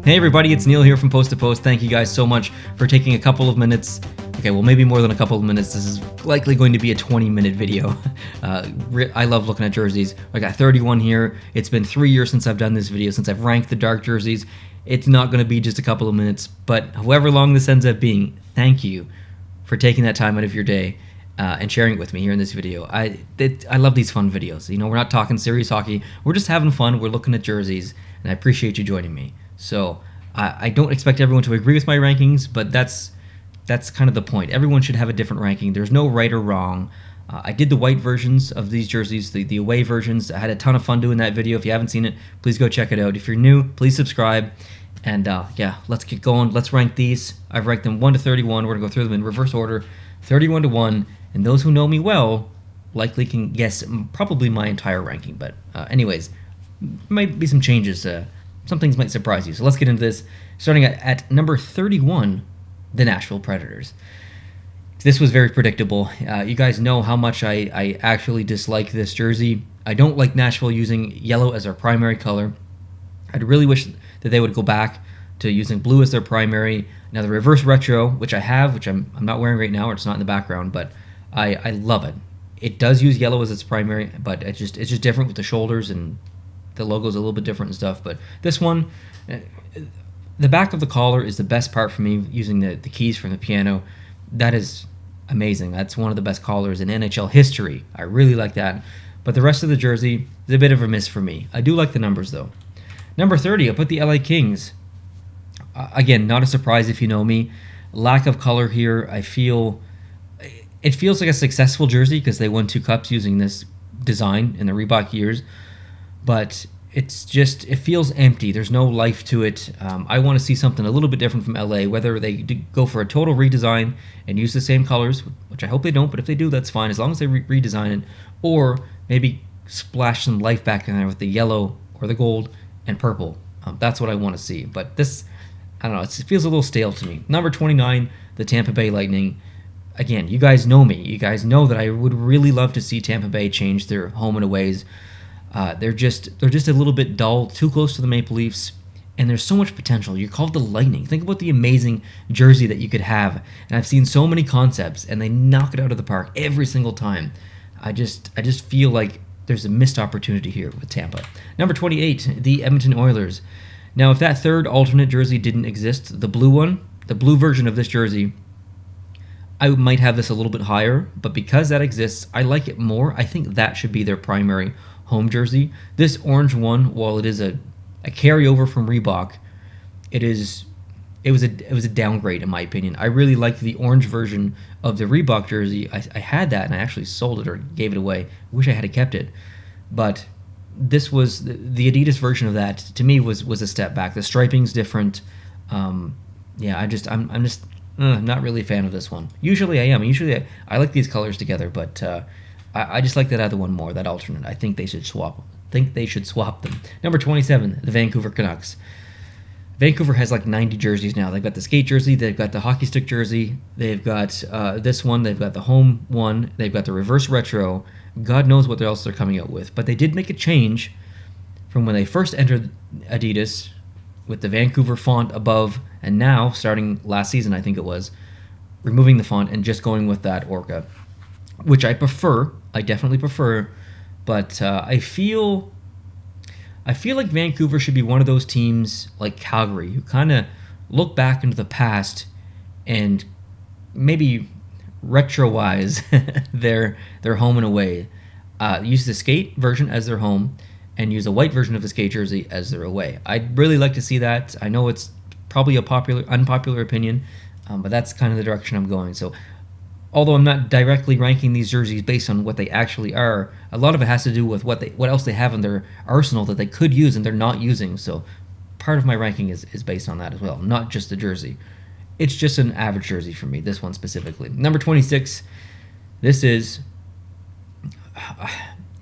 Hey everybody, it's Neil here from Post to Post. Thank you guys so much for taking a couple of minutes. Okay, well maybe more than a couple of minutes. This is likely going to be a 20-minute video. I love looking at jerseys. I got 31 here. It's been 3 years since I've done this video, since I've ranked the dark jerseys. It's not going to be just a couple of minutes, but however long this ends up being, thank you for taking that time out of your day and sharing it with me here in this video. I love these fun videos. You know, we're not talking serious hockey. We're just having fun. We're looking at jerseys, and I appreciate you joining me. So I don't expect everyone to agree with my rankings, but that's kind of the point. Everyone should have a different ranking. There's no right or wrong. I did the white versions of these jerseys, the away versions. I had a ton of fun doing that video. If you haven't seen it, please go check it out. If you're new, please subscribe. And yeah, let's get going. Let's rank these. I've ranked them 1 to 31. We're going to go through them in reverse order, 31 to 1. And those who know me well likely can guess probably my entire ranking. But anyways, might be some changes. Some things might surprise you. So let's get into this. Starting at number 31, the Nashville Predators. This was very predictable. You guys know how much I actually dislike this jersey. I don't like Nashville using yellow as their primary color. I'd really wish that they would go back to using blue as their primary. Now the reverse retro, which I have, which I'm not wearing right now, or it's not in the background, but I love it. It does use yellow as its primary, but it's just different with the shoulders, and the logo's a little bit different and stuff. But this one, the back of the collar is the best part for me, using the keys from the piano. That is amazing. That's one of the best collars in NHL history. I really like that. But the rest of the jersey is a bit of a miss for me. I do like the numbers, though. Number 30, I put the LA Kings. Again, not a surprise if you know me. Lack of color here. It feels like a successful jersey because they won 2 cups using this design in the Reebok years. But it feels empty. There's no life to it. I want to see something a little bit different from LA, whether they go for a total redesign and use the same colors, which I hope they don't, but if they do, that's fine, as long as they redesign it, or maybe splash some life back in there with the yellow or the gold and purple. That's what I want to see. But this, I don't know, it feels a little stale to me. Number 29, the Tampa Bay Lightning. Again, you guys know me. You guys know that I would really love to see Tampa Bay change their home and aways. They're just a little bit dull, too close to the Maple Leafs, and there's so much potential. You're called the Lightning. Think about the amazing jersey that you could have. And I've seen so many concepts, and they knock it out of the park every single time. I just feel like there's a missed opportunity here with Tampa. Number 28, the Edmonton Oilers. Now, if that third alternate jersey didn't exist, the blue one, the blue version of this jersey, I might have this a little bit higher, but because that exists, I like it more. I think that should be their primary home jersey. This orange one, while it is a carryover from Reebok, it was a downgrade in my opinion. I really like the orange version of the Reebok jersey. I had that and I actually sold it or gave it away. I wish I had kept it, but this was the Adidas version of that. To me, was a step back. The striping's different. Yeah, I'm just not really a fan of this one. Usually I am. Usually I like these colors together, but I just like that other one more, that alternate. I think they should swap them. Number 27, the Vancouver Canucks. Vancouver has like 90 jerseys now. They've got the skate jersey, they've got the hockey stick jersey, they've got this one, they've got the home one, they've got the reverse retro. God knows what else they're coming out with. But they did make a change from when they first entered Adidas with the Vancouver font above, and now, starting last season, I think it was, removing the font and just going with that Orca, which I prefer. I definitely prefer, but I feel like Vancouver should be one of those teams like Calgary who kind of look back into the past and maybe retro-wise their home and away. Use the skate version as their home and use a white version of the skate jersey as their away. I'd really like to see that. I know it's probably a unpopular opinion, but that's kind of the direction I'm going. So although I'm not directly ranking these jerseys based on what they actually are, a lot of it has to do with what else they have in their arsenal that they could use and they're not using. So part of my ranking is based on that as well, not just the jersey. It's just an average jersey for me, this one specifically. Number 26, this is...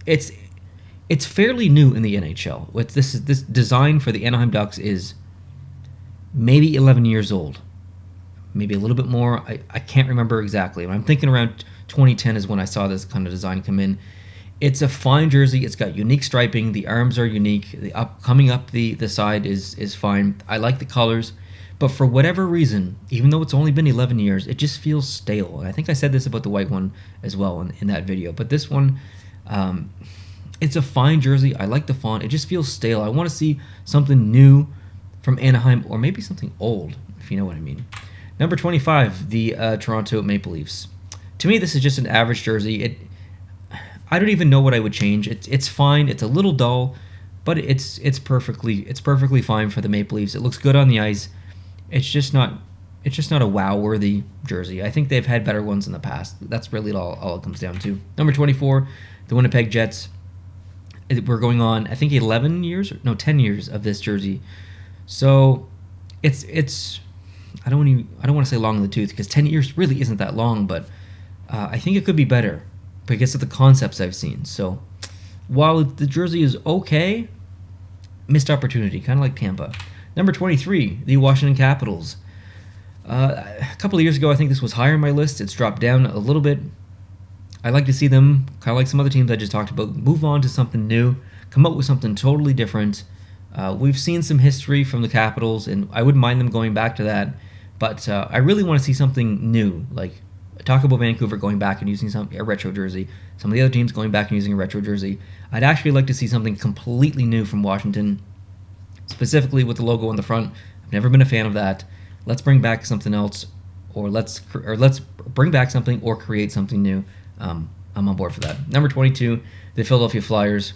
It's fairly new in the NHL. This design for the Anaheim Ducks is maybe 11 years old. Maybe a little bit more. I can't remember exactly. I'm thinking around 2010 is when I saw this kind of design come in. It's a fine jersey. It's got unique striping. The arms are unique. Coming up the side is fine. I like the colors, but for whatever reason, even though it's only been 11 years, it just feels stale. And I think I said this about the white one as well in that video. But this one, it's a fine jersey. I like the font. It just feels stale. I want to see something new from Anaheim, or maybe something old, if you know what I mean. Number 25, the Toronto Maple Leafs. To me, this is just an average jersey. I don't even know what I would change. It's fine. It's a little dull, but it's perfectly fine for the Maple Leafs. It looks good on the ice. It's just not a wow-worthy jersey. I think they've had better ones in the past. That's really all it comes down to. Number 24, the Winnipeg Jets. We're going on, I think, 10 years of this jersey. So it's I don't want to say long in the tooth, because 10 years really isn't that long, but I think it could be better because of the concepts I've seen. So while the jersey is okay, missed opportunity, kind of like Tampa. Number 23, the Washington Capitals. A couple of years ago, I think this was higher on my list. It's dropped down a little bit. I like to see them, kind of like some other teams I just talked about, move on to something new, come up with something totally different. We've seen some history from the Capitals, and I wouldn't mind them going back to that. But I really want to see something new, like talk about Vancouver going back and using a retro jersey. Some of the other teams going back and using a retro jersey. I'd actually like to see something completely new from Washington, specifically with the logo on the front. I've never been a fan of that. Let's bring back something else, or let's bring back something or create something new. I'm on board for that. Number 22, the Philadelphia Flyers.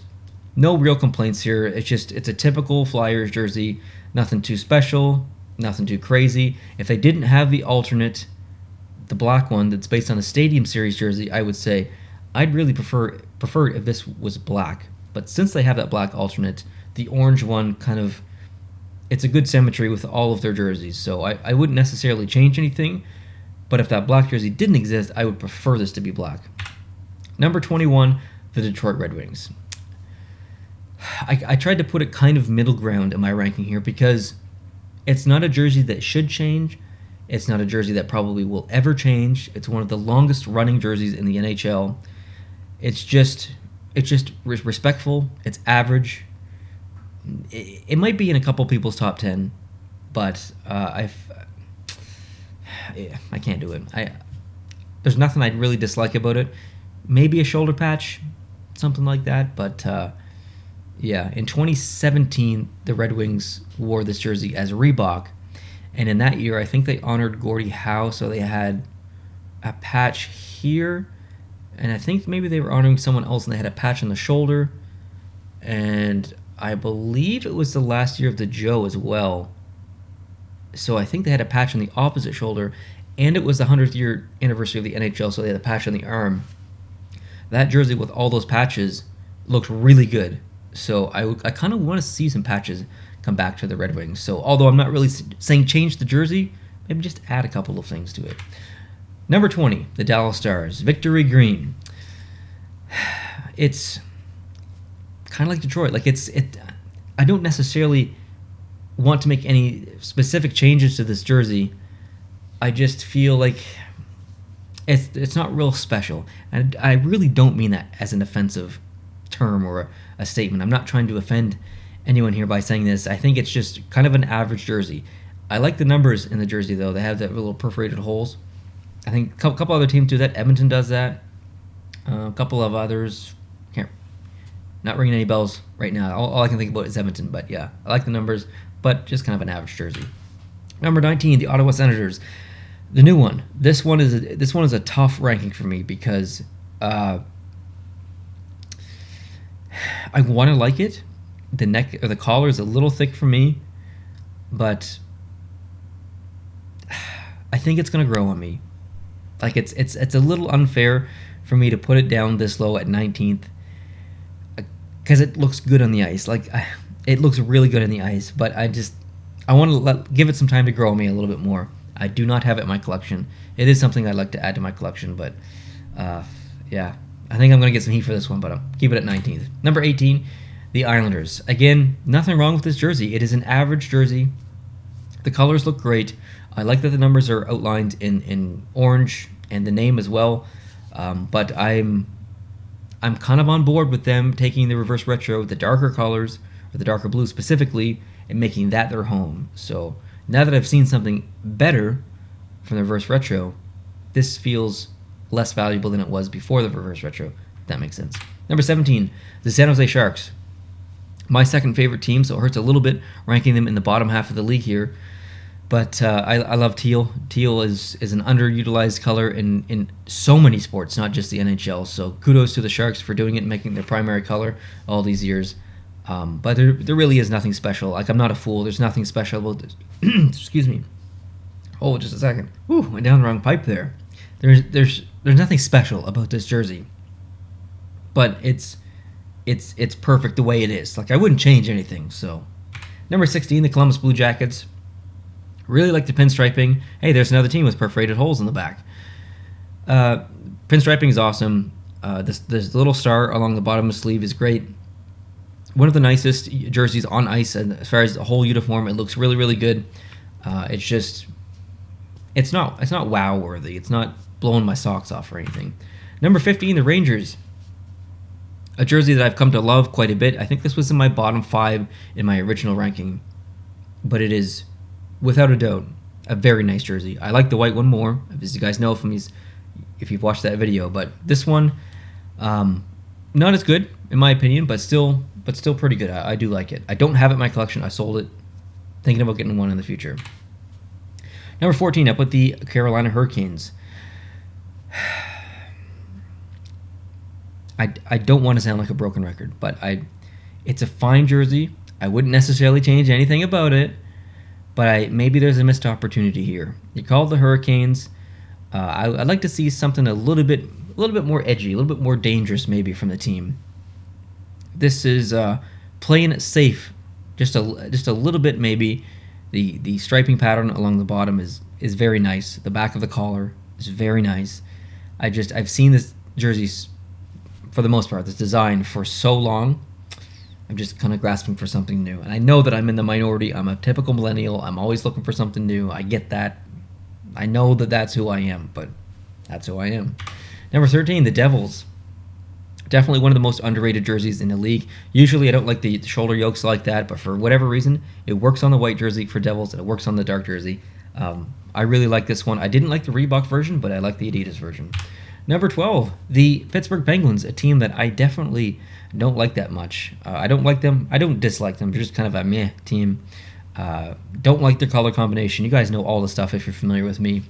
No real complaints here. It's a typical Flyers jersey. Nothing too special, nothing too crazy. If they didn't have the alternate, the black one that's based on the Stadium Series jersey, I would say I'd really prefer it if this was black. But since they have that black alternate, the orange one it's a good symmetry with all of their jerseys. So I wouldn't necessarily change anything, but if that black jersey didn't exist, I would prefer this to be black. Number 21, the Detroit Red Wings. I tried to put it kind of middle ground in my ranking here, because it's not a jersey that should change. It's not a jersey that probably will ever change. It's one of the longest running jerseys in the NHL. It's just respectful. It's average. It might be in a couple people's top 10, but I can't do it. There's nothing I really dislike about it. Maybe a shoulder patch, something like that, but in 2017, the Red Wings wore this jersey as Reebok, and in that year, I think they honored Gordie Howe, so they had a patch here, and I think maybe they were honoring someone else, and they had a patch on the shoulder, and I believe it was the last year of the Joe as well, so I think they had a patch on the opposite shoulder, and it was the 100th year anniversary of the NHL, so they had a patch on the arm. That jersey with all those patches looked really good. So I kind of want to see some patches come back to the Red Wings. So although I'm not really saying change the jersey, maybe just add a couple of things to it. Number 20, the Dallas Stars. Victory Green. It's kind of like Detroit. I don't necessarily want to make any specific changes to this jersey. I just feel like it's not real special. And I really don't mean that as an offensive term or a statement. I'm not trying to offend anyone here by saying this. I think it's just kind of an average jersey. I like the numbers in the jersey, though. They have that little perforated holes. I think a couple other teams do that. Edmonton does that. A couple of others. Not ringing any bells right now. All I can think about is Edmonton. But yeah, I like the numbers, but just kind of an average jersey. Number 19, the Ottawa Senators. The new one. This one is a tough ranking for me because I want to like it. The neck or the collar is a little thick for me, but I think it's gonna grow on me. Like it's a little unfair for me to put it down this low at 19th because it looks good on the ice. It looks really good on the ice, but I want to give it some time to grow on me a little bit more. I do not have it in my collection. It is something I'd like to add to my collection, but yeah. I think I'm going to get some heat for this one, but I'll keep it at 19th. Number 18, the Islanders. Again, nothing wrong with this jersey. It is an average jersey. The colors look great. I like that the numbers are outlined in orange and the name as well. But I'm I'm kind of on board with them taking the reverse retro, the darker colors, or the darker blue specifically, and making that their home. So now that I've seen something better from the reverse retro, this feels less valuable than it was before the reverse retro, if that makes sense. Number 17, the San Jose Sharks. My second favorite team, so it hurts a little bit ranking them in the bottom half of the league here. But I love teal. Teal is an underutilized color in so many sports, not just the NHL. So kudos to the Sharks for doing it and making their primary color all these years. But there really is nothing special. Like, I'm not a fool. There's nothing special about this. Excuse me. Oh, just a second. Whew, went down the wrong pipe there. There's nothing special about this jersey. But it's perfect the way it is. Like, I wouldn't change anything. So, number 16, the Columbus Blue Jackets. Really like the pinstriping. Hey, there's another team with perforated holes in the back. Pinstriping is awesome. This little star along the bottom of the sleeve is great. One of the nicest jerseys on ice, and as far as the whole uniform, it looks really, really good. It's not wow worthy. It's not blowing my socks off or anything. Number 15, the Rangers. A jersey that I've come to love quite a bit. I think this was in my bottom 5 in my original ranking, but it is, without a doubt, a very nice jersey. I like the white one more, as you guys know if you've watched that video. But this one, not as good in my opinion, but still pretty good. I do like it. I don't have it in my collection. I sold it, thinking about getting one in the future. Number 14, I put the Carolina Hurricanes. I don't want to sound like a broken record, but it's a fine jersey. I wouldn't necessarily change anything about it, but maybe there's a missed opportunity here. You call the Hurricanes. I'd like to see something a little bit more edgy, a little bit more dangerous maybe from the team. This is playing it safe, just a little bit maybe. The striping pattern along the bottom is very nice. The back of the collar is very nice. I've seen this jersey, for the most part, this design for so long. I'm just kind of grasping for something new. And I know that I'm in the minority. I'm a typical millennial. I'm always looking for something new. I get that. I know that that's who I am, but that's who I am. Number 13, the Devils. Definitely one of the most underrated jerseys in the league. Usually I don't like the shoulder yokes like that, but for whatever reason, it works on the white jersey for Devils and it works on the dark jersey. I really like this one. I didn't like the Reebok version, but I like the Adidas version. Number 12, the Pittsburgh Penguins, a team that I definitely don't like that much. I don't like them. I don't dislike them. They're just kind of a meh team. Don't like their color combination. You guys know all the stuff if you're familiar with me.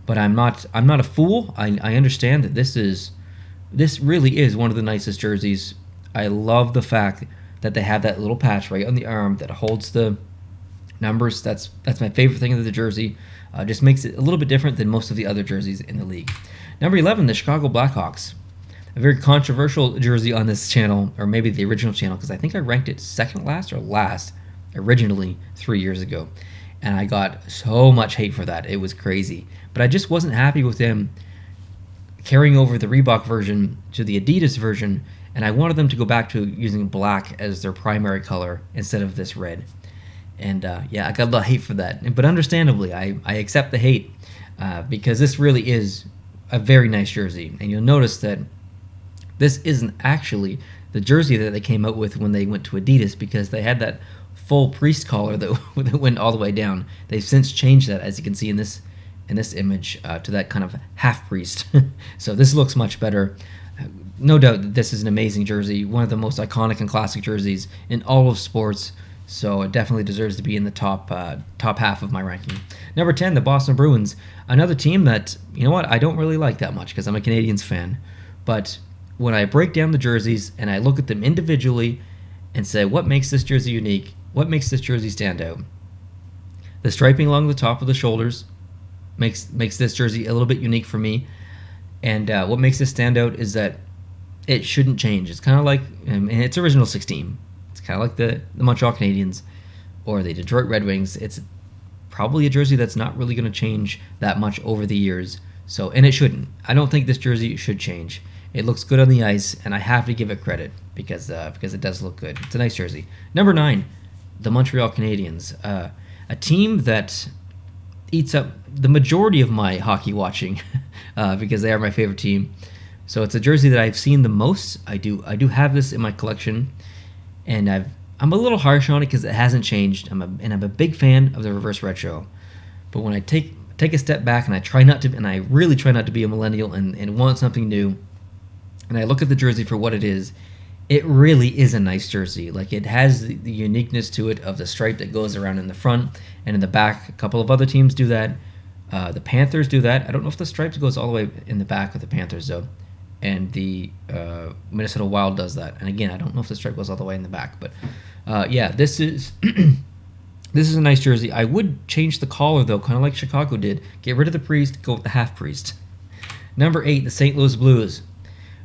But I'm not a fool. I understand that this really is one of the nicest jerseys. I love the fact that they have that little patch right on the arm that holds the numbers. That's my favorite thing of the jersey. Just makes it a little bit different than most of the other jerseys in the league. Number 11, the Chicago Blackhawks. A very controversial jersey on this channel, or maybe the original channel, because I think I ranked it second last or last originally 3 years ago. And I got so much hate for that. It was crazy. But I just wasn't happy with them carrying over the Reebok version to the Adidas version, and I wanted them to go back to using black as their primary color instead of this red. And I got a lot of hate for that. But understandably, I accept the hate because this really is a very nice jersey. And you'll notice that this isn't actually the jersey that they came out with when they went to Adidas, because they had that full priest collar that went all the way down. They've since changed that, as you can see in this image, to that kind of half priest. So this looks much better. No doubt that this is an amazing jersey, one of the most iconic and classic jerseys in all of sports. So it definitely deserves to be in the top half of my ranking. Number 10, the Boston Bruins. Another team that, you know what, I don't really like that much because I'm a Canadiens fan. But when I break down the jerseys and I look at them individually and say, what makes this jersey unique? What makes this jersey stand out? The striping along the top of the shoulders makes this jersey a little bit unique for me. And what makes this stand out is that it shouldn't change. It's kind of like, and it's original 16. It's kind of like the Montreal Canadiens or the Detroit Red Wings. It's probably a jersey that's not really going to change that much over the years. So, and it shouldn't. I don't think this jersey should change. It looks good on the ice, and I have to give it credit because it does look good. It's a nice jersey. Number 9, the Montreal Canadiens, a team that eats up the majority of my hockey watching because they are my favorite team. So it's a jersey that I've seen the most. I do have this in my collection, and I'm a little harsh on it because it hasn't changed. I'm a big fan of the reverse retro, but when I take a step back and I really try not to be a millennial and want something new, and I look at the jersey for what it is, it really is a nice jersey. Like, it has the uniqueness to it of the stripe that goes around in the front and in the back. A couple of other teams do that. The Panthers do that. I don't know if the stripes goes all the way in the back of the Panthers though, and the Minnesota Wild does that. And again, I don't know if the stripe goes all the way in the back, but yeah, this is this is a nice jersey. I would change the collar though, kind of like Chicago did. Get rid of the priest, go with the half priest. Number 8, the St. Louis Blues.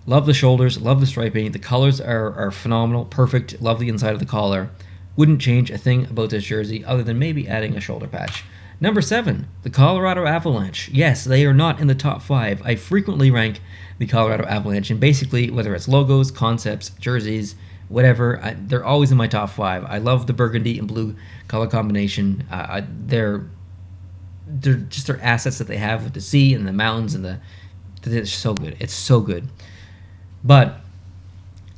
Love the shoulders, love the striping. The colors are phenomenal, perfect. Love the inside of the collar. Wouldn't change a thing about this jersey other than maybe adding a shoulder patch. Number 7, the Colorado Avalanche. Yes, they are not in the top 5. I frequently rank the Colorado Avalanche, and basically, whether it's logos, concepts, jerseys, whatever, they're always in my top 5. I love the burgundy and blue color combination. They're just their assets that they have with the sea and the mountains and it's so good. It's so good. But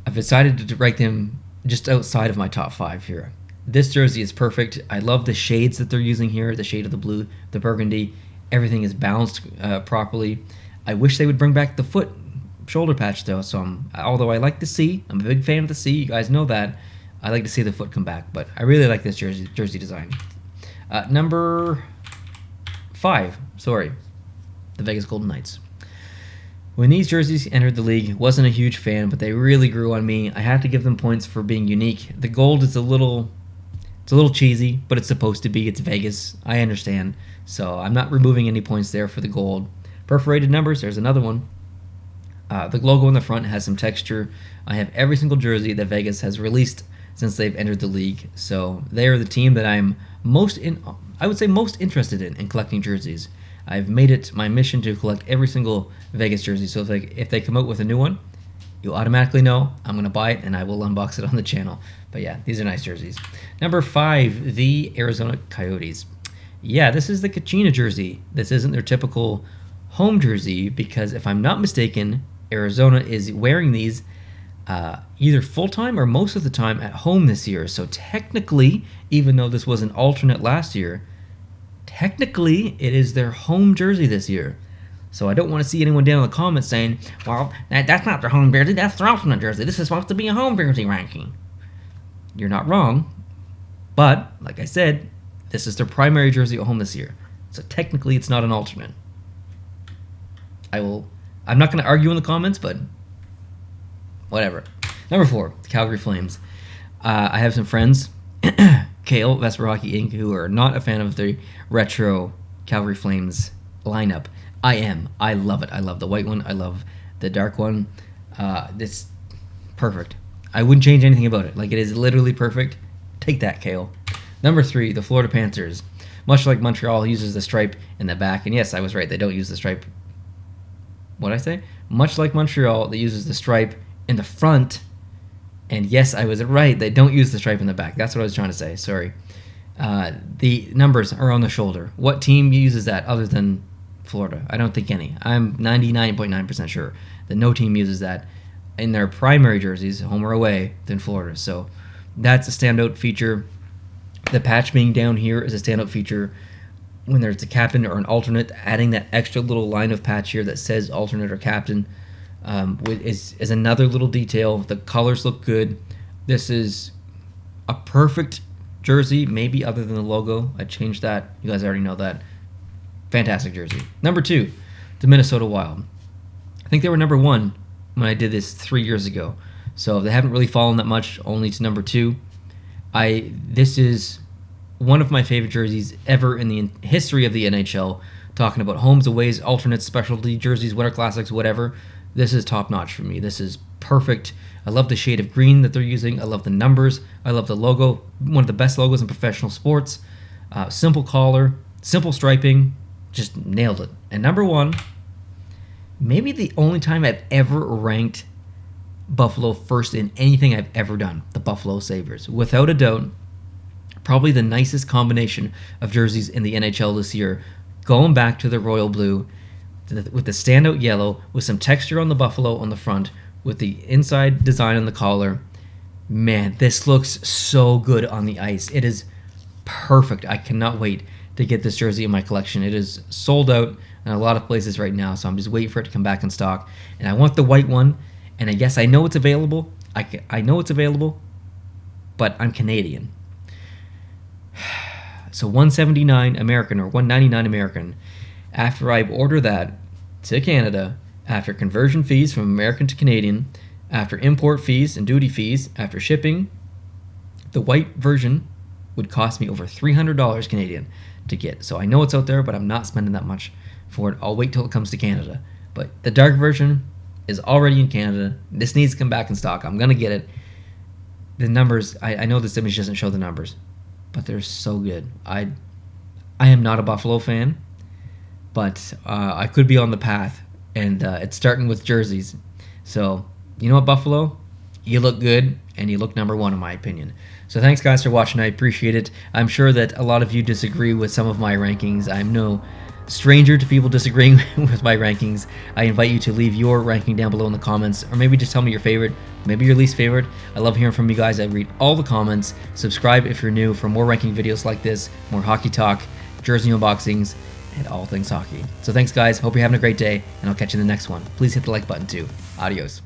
I've decided to rank them just outside of my top 5 here. This jersey is perfect. I love the shades that they're using here, the shade of the blue, the burgundy. Everything is balanced properly. I wish they would bring back the foot shoulder patch though. So although I like the C, I'm a big fan of the C. You guys know that. I like to see the foot come back, but I really like this jersey design. Number 5, the Vegas Golden Knights. When these jerseys entered the league, wasn't a huge fan, but they really grew on me. I have to give them points for being unique. The gold is a little cheesy, but it's supposed to be. It's Vegas. I understand. So I'm not removing any points there for the gold. Perforated numbers, there's another one. The logo in the front has some texture. I have every single jersey that Vegas has released since they've entered the league. So they are the team that I'm most interested in collecting jerseys. I've made it my mission to collect every single Vegas jersey. So if they come out with a new one, you'll automatically know I'm going to buy it and I will unbox it on the channel. But yeah, these are nice jerseys. Number 5, the Arizona Coyotes. Yeah, this is the Kachina jersey. This isn't their typical home jersey because if I'm not mistaken, Arizona is wearing these either full-time or most of the time at home this year. So technically, even though this was an alternate last year, technically it is their home jersey this year. So I don't want to see anyone down in the comments saying, well, that's not their home jersey, that's their alternate jersey. This is supposed to be a home jersey ranking. You're not wrong. But, like I said, this is their primary jersey at home this year. So technically it's not an alternate. I'm not going to argue in the comments, but whatever. Number 4, the Calgary Flames. I have some friends, Kale, Vesper Hockey Inc., who are not a fan of the retro Calgary Flames lineup. I am. I love it. I love the white one. I love the dark one. It's perfect. I wouldn't change anything about it. Like, it is literally perfect. Take that, Kale. Number 3, the Florida Panthers. Much like Montreal, uses the stripe in the back. And yes, I was right. They don't use the stripe. What did I say? Much like Montreal, they uses the stripe in the front. And yes, I was right. They don't use the stripe in the back. That's what I was trying to say. Sorry. The numbers are on the shoulder. What team uses that other than Florida? I don't think any. I'm 99.9% sure that no team uses that in their primary jerseys, home or away, than Florida. So that's a standout feature. The patch being down here is a standout feature. When there's a captain or an alternate, adding that extra little line of patch here that says alternate or captain is another little detail. The colors look good. This is a perfect jersey, maybe other than the logo. I changed that. You guys already know that. Fantastic jersey. Number 2, the Minnesota Wild. I think they were number 1 when I did this 3 years ago. So they haven't really fallen that much, only to number 2. This is one of my favorite jerseys ever in the history of the NHL. Talking about homes, aways, alternates, specialty jerseys, winter classics, whatever. This is top notch for me. This is perfect. I love the shade of green that they're using. I love the numbers. I love the logo. One of the best logos in professional sports. Simple collar, simple striping. Just nailed it. And number 1, maybe the only time I've ever ranked Buffalo first in anything I've ever done, the Buffalo Sabres. Without a doubt, probably the nicest combination of jerseys in the NHL this year. Going back to the royal blue, with the standout yellow, with some texture on the buffalo on the front, with the inside design on the collar. Man, this looks so good on the ice. It is perfect. I cannot wait to get this jersey in my collection. It is sold out in a lot of places right now, so I'm just waiting for it to come back in stock. And I want the white one, and I guess I know it's available. I know it's available, but I'm Canadian. So $179 American or $199 American. After I order that to Canada, after conversion fees from American to Canadian, after import fees and duty fees, after shipping, the white version would cost me over $300 Canadian to get. So I know it's out there, but I'm not spending that much for it. I'll wait till it comes to Canada. But the dark version is already in Canada. This needs to come back in stock. I'm going to get it. The numbers, I know this image doesn't show the numbers, but they're so good. I am not a Buffalo fan, but I could be on the path, and it's starting with jerseys. So, you know what, Buffalo? You look good, and you look number one in my opinion. So thanks, guys, for watching. I appreciate it. I'm sure that a lot of you disagree with some of my rankings. I'm no stranger to people disagreeing with my rankings. I invite you to leave your ranking down below in the comments, or maybe just tell me your favorite, maybe your least favorite. I love hearing from you guys. I read all the comments. Subscribe if you're new for more ranking videos like this, more hockey talk, jersey unboxings, and all things hockey. So thanks, guys. Hope you're having a great day, and I'll catch you in the next one. Please hit the like button too. Adios.